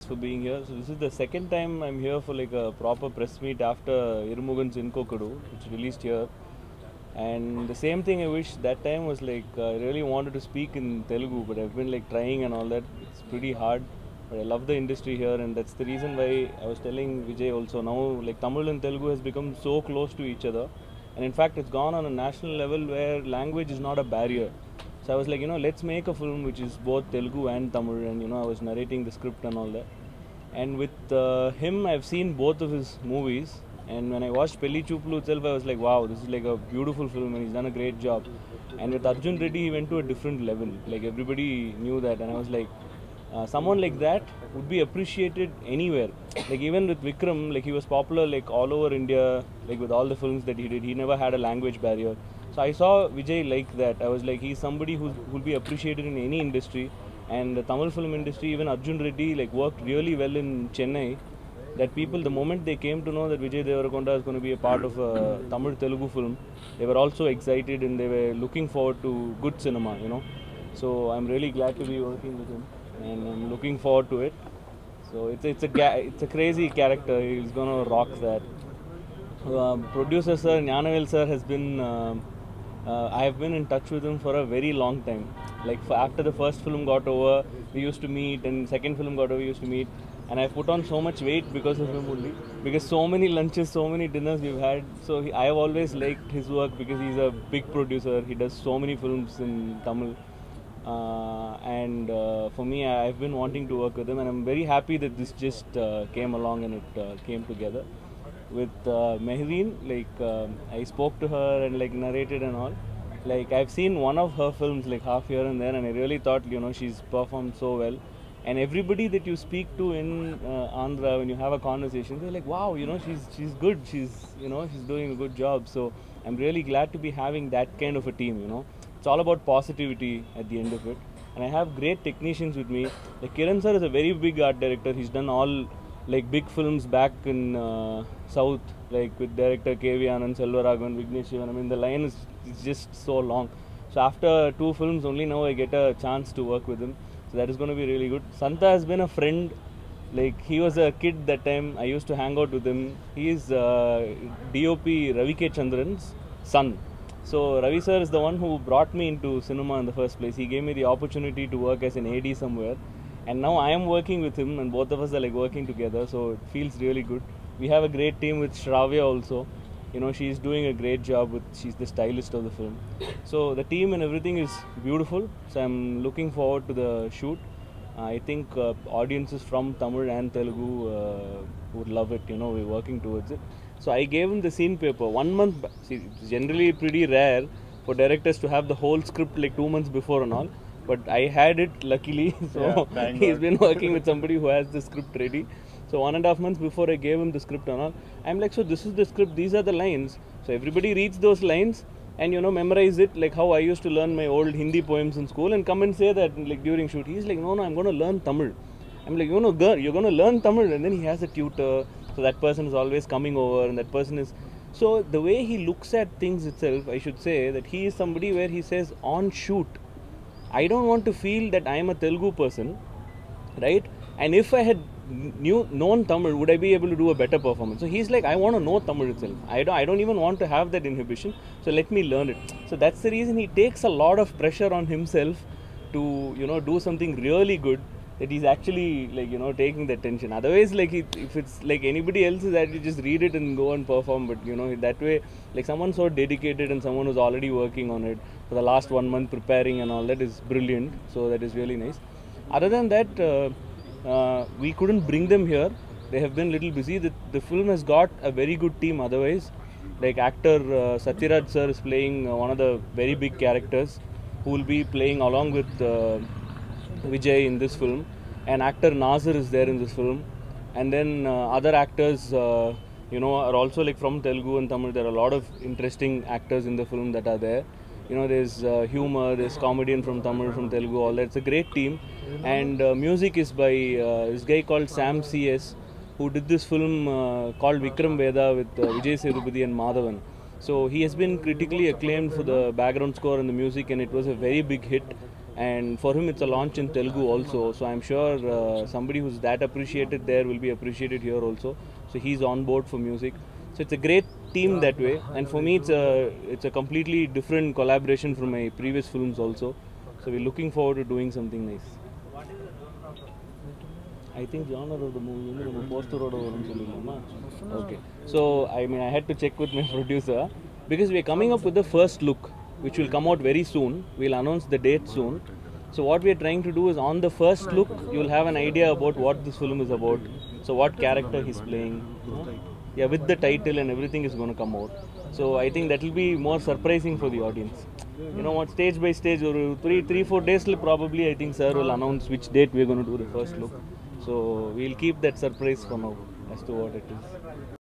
For being here. So this is the second time I'm here for like a proper press meet after Irumugan's Inkokudu, which released here. And the same thing I wish that time was like I really wanted to speak in Telugu, but I've been like trying and all that. It's pretty hard. But I love the industry here, and that's the reason why I was telling Vijay also now like Tamil and Telugu has become so close to each other. And in fact, it's gone on a national level where language is not a barrier. So I was like, let's make a film which is both Telugu and Tamil, and I was narrating the script and all that. And with him, I've seen both of his movies. And when I watched Pelli Choopulu itself, I was like, wow, this is like a beautiful film, and he's done a great job. And with Arjun Reddy, he went to a different level. Like everybody knew that, and I was like, someone like that would be appreciated anywhere. Like even with Vikram, like he was popular like all over India, like with all the films that he did. He never had a language barrier. So I saw Vijay like that. I was like, he's somebody who will be appreciated in any industry. And the Tamil film industry, even Arjun Reddy, like worked really well in Chennai. That people, the moment they came to know that Vijay Deverakonda is going to be a part of a Tamil Telugu film, they were also excited and they were looking forward to good cinema. So I'm really glad to be working with him, and I'm looking forward to it. So it's a crazy character. He's going to rock that. Producer sir, Gnanavel sir has been. I have been in touch with him for a very long time. Like after the first film got over, we used to meet, and second film got over, we used to meet. And I put on so much weight because of him only. Because so many lunches, so many dinners we've had. So I have always liked his work because he's a big producer. He does so many films in Tamil. And for me, I've been wanting to work with him, and I'm very happy that this just came along and it came together. With Mehreen, like I spoke to her and like narrated and all. Like I've seen one of her films like half here and there, and I really thought she's performed so well. And everybody that you speak to in Andhra, when you have a conversation, they're like, wow, she's good, she's doing a good job. So I'm really glad to be having that kind of a team. It's all about positivity at the end of it. And I have great technicians with me. Like Kiran sir is a very big art director. He's done all like big films back in South, like with director K.V. Anand, Selvaraghavan, Vignesh Shivan. I mean, the line is just so long. So after 2 films only, now I get a chance to work with him. So that is going to be really good. Santa has been a friend. Like he was a kid that time. I used to hang out with him. He is DOP Ravi K. Chandran's son. So Ravi sir is the one who brought me into cinema in the first place. He gave me the opportunity to work as an AD somewhere. And now I am working with him, and both of us are like working together, so it feels really good. We have a great team with Shravya also. She's doing a great job she's the stylist of the film. So the team and everything is beautiful. So I'm looking forward to the shoot. I think audiences from Tamil and Telugu would love it. We're working towards it. So I gave him the scene paper 1 month back. See, it's generally pretty rare for directors to have the whole script like 2 months before and all. But I had it luckily, so he's been working with somebody who has the script ready. So 1.5 months before I gave him the script and all, I'm like, so this is the script, these are the lines. So everybody reads those lines and memorize it, like how I used to learn my old Hindi poems in school and come and say that like during shoot. He's like, no, I'm going to learn Tamil. I'm like, girl, you're going to learn Tamil. And then he has a tutor, so that person is always coming over, and that person is. So the way he looks at things itself, I should say that he is somebody where he says on shoot, I don't want to feel that I am a Telugu person, right? And if I had known Tamil, would I be able to do a better performance? So he's like, I want to know Tamil itself. I don't even want to have that inhibition. So let me learn it. So that's the reason he takes a lot of pressure on himself to do something really good. That he's actually like taking the tension. Otherwise, like if it's like anybody else is that you just read it and go and perform. But that way, like someone so dedicated and someone who's already working on it for the last 1 month preparing and all that is brilliant. So that is really nice. Other than that, we couldn't bring them here. They have been little busy. The film has got a very good team. Otherwise, like actor Satyaraj sir is playing one of the very big characters who will be playing along with Vijay in this film, and actor Nazir is there in this film, and then other actors are also like from Telugu and Tamil. There are a lot of interesting actors in the film that are there. There's humor, there's comedian from Tamil, from Telugu, all that. It's a great team, and music is by this guy called Sam CS, who did this film called Vikram Veda with Vijay Sethupathi and Madhavan. So he has been critically acclaimed for the background score and the music, and it was a very big hit. and for him it's a launch in Telugu also, so I'm sure somebody who's that appreciated there will be appreciated here also. So he's on board for music, so it's a great team that way. And for me it's a completely different collaboration from my previous films also, so we're looking forward to doing something nice. I think genre of the movie வந்து நம்ம போஸ்டரோட வரும்னு சொல்லிடலாமா? Okay, so I mean I had to check with my producer because we are coming up with the first look which will come out very soon. We'll announce the date soon. So what we are trying to do is on the first look you will have an idea about what this film is about, so what character he's playing, yeah, with the title and everything is going to come out. So I think that will be more surprising for the audience. You know what, stage by stage or 3-4 days probably I think sir will announce which date we are going to do the first look. So we'll keep that surprise for now as to what it is.